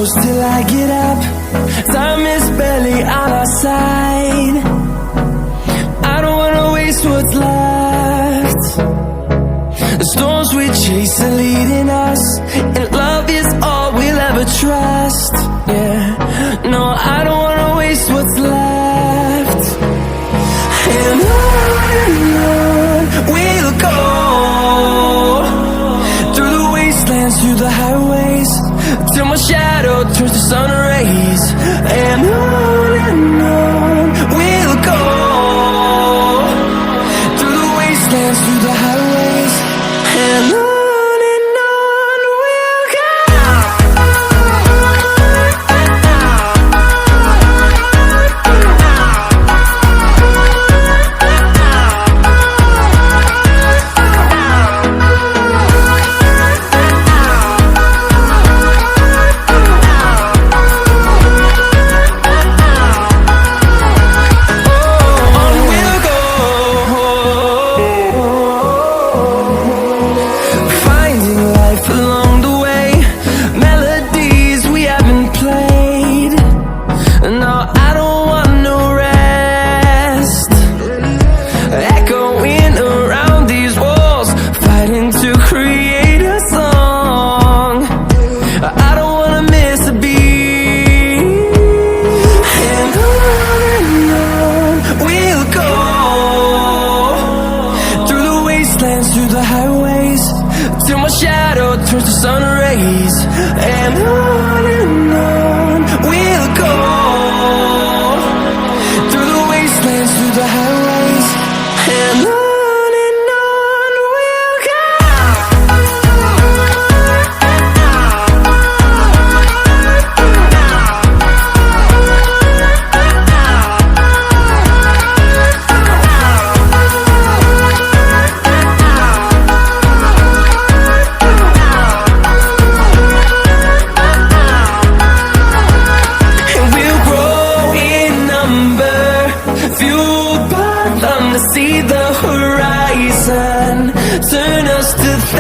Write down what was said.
close till I get up. Time is barely on our side. I don't wanna waste what's left. The storms we chase are leading us, and love is all we'll ever trust. Yeah, no, I don't wanna waste what's left. And on we'll go, through the wastelands, through the highways, till my shadow turns to sun rays. And on we'll go, through the wastelands, through the highways, and on we'll go. Through the highways, till my shadow turns to sun